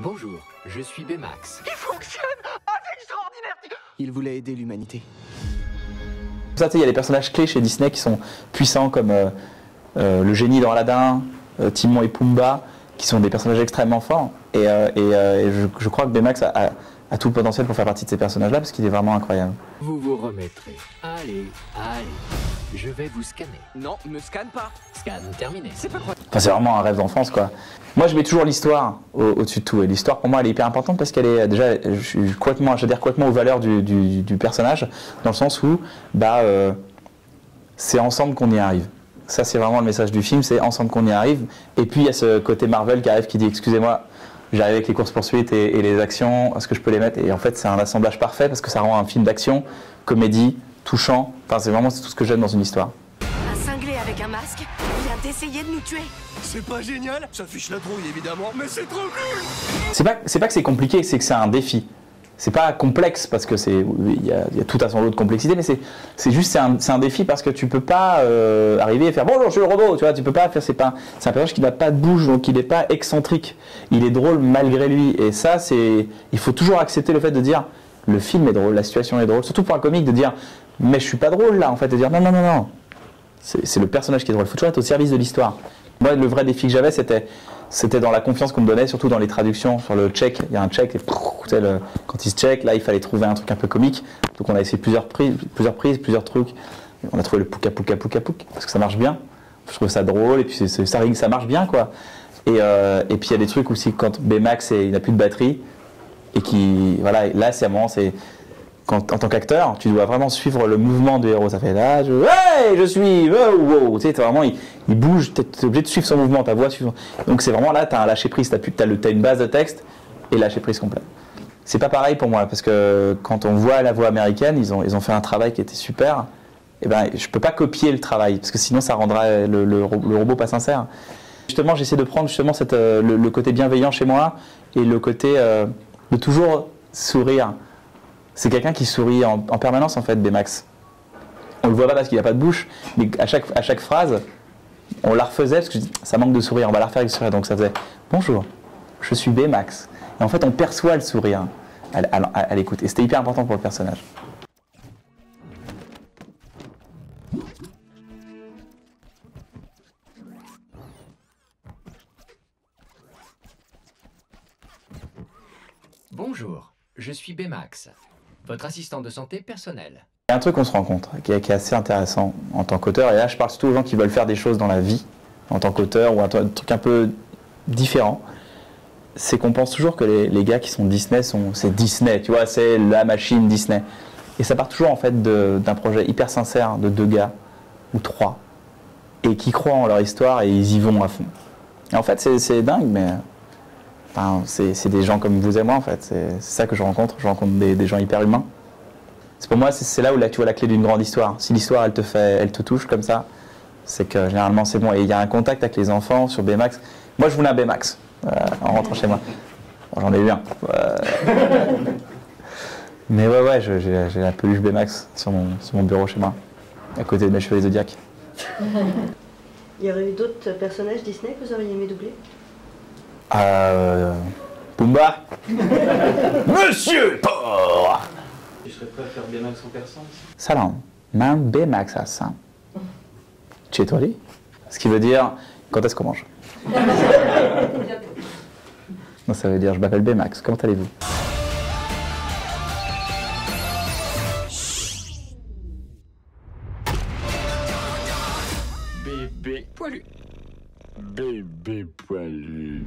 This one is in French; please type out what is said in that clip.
Bonjour, je suis Baymax. Il fonctionne! Ah, c'est extraordinaire! Il voulait aider l'humanité. Ça, tu sais, il y a des personnages clés chez Disney qui sont puissants comme le génie dans Aladdin, Timon et Pumba, qui sont des personnages extrêmement forts. Et je crois que Baymax a tout le potentiel pour faire partie de ces personnages-là parce qu'il est vraiment incroyable. Vous vous remettrez. Allez, allez. Je vais vous scanner. Non, me scanne pas! Scan terminé. C'est pas croyable. Enfin, c'est vraiment un rêve d'enfance, quoi. Moi, je mets toujours l'histoire au-dessus de tout. Et l'histoire, pour moi, elle est hyper importante parce qu'elle est déjà, j'adhère complètement aux valeurs du personnage, dans le sens où, c'est ensemble qu'on y arrive. Ça, c'est vraiment le message du film, c'est ensemble qu'on y arrive. Et puis, il y a ce côté Marvel qui arrive, qui dit, excusez-moi, j'arrive avec les courses-poursuites et les actions, est-ce que je peux les mettre? Et en fait, c'est un assemblage parfait parce que ça rend un film d'action, comédie, touchant. Enfin, c'est vraiment tout ce que j'aime dans une histoire. Un cinglé avec un masque vient d'essayer de nous tuer. C'est pas génial? Ça fiche la trouille, évidemment, mais c'est trop cool! C'est pas que c'est compliqué, c'est que c'est un défi. C'est pas complexe parce que il y a tout à son lot de complexité, mais c'est juste un défi parce que tu peux pas arriver et faire bonjour, je suis le robot, tu vois, tu peux pas faire, c'est un personnage qui n'a pas de bouche, donc il n'est pas excentrique. Il est drôle malgré lui, et ça, il faut toujours accepter le fait de dire le film est drôle, la situation est drôle, surtout pour un comique de dire mais je suis pas drôle là, en fait, de dire non, c'est le personnage qui est drôle. Il faut toujours être au service de l'histoire. Moi, le vrai défi que j'avais, c'était dans la confiance qu'on me donnait, surtout dans les traductions, sur le check. Il y a un check, et quand il se check, là, il fallait trouver un truc un peu comique. Donc on a essayé plusieurs prises, plusieurs trucs. On a trouvé le pouka pouka pouka pouk, parce que ça marche bien. Je trouve ça drôle, et puis ça marche bien, quoi. Et puis il y a des trucs aussi, quand Baymax, il n'a plus de batterie, et voilà, là, c'est à un moment, en tant qu'acteur, tu dois vraiment suivre le mouvement du héros. Ça fait là, je suis, wow. Tu sais, vraiment, il bouge, tu es obligé de suivre son mouvement, ta voix suivre. Donc c'est vraiment là, tu as un lâcher prise, tu as une base de texte et lâcher prise complet. C'est pas pareil pour moi parce que quand on voit la voix américaine, ils ont fait un travail qui était super. Et ben, je peux pas copier le travail parce que sinon ça rendra le robot pas sincère. Justement, j'essaie de prendre justement le côté bienveillant chez moi et le côté de toujours sourire. C'est quelqu'un qui sourit en permanence en fait, Baymax. On le voit pas parce qu'il n'a pas de bouche, mais à chaque phrase, on la refaisait parce que je dis, ça manque de sourire, on va la refaire avec le sourire. Donc ça faisait bonjour, je suis Baymax. Et en fait, on perçoit le sourire à l'écoute. Et c'était hyper important pour le personnage. Bonjour, je suis Baymax, votre assistant de santé personnel. Il y a un truc qu'on se rend compte qui est assez intéressant en tant qu'auteur, et là je parle surtout aux gens qui veulent faire des choses dans la vie en tant qu'auteur ou un truc un peu différent, c'est qu'on pense toujours que les gars qui sont Disney, c'est Disney, tu vois, c'est la machine Disney. Et ça part toujours en fait d'un projet hyper sincère de 2 gars ou 3 et qui croient en leur histoire et ils y vont à fond. Et en fait c'est dingue, mais enfin, c'est des gens comme vous et moi en fait, c'est ça que je rencontre des gens hyper humains. Pour moi, c'est là où tu vois la clé d'une grande histoire. Si l'histoire, elle te touche comme ça, c'est que généralement c'est bon. Et il y a un contact avec les enfants sur Baymax. Moi, je voulais un Baymax en rentrant chez moi. Bon, j'en ai eu un. Mais ouais, j'ai la peluche Baymax sur mon bureau chez moi, à côté de mes cheveux Zodiac. Il y aurait eu d'autres personnages Disney que vous auriez aimé doubler? Pumba. Monsieur Porc. Je serais prêt à faire Baymax en persan aussi. Salam, man Baymax à ça. Chetoli, ce qui veut dire quand est-ce qu'on mange. Non, ça veut dire je m'appelle Baymax, comment allez-vous? Bébé poilu. Bébé poilu.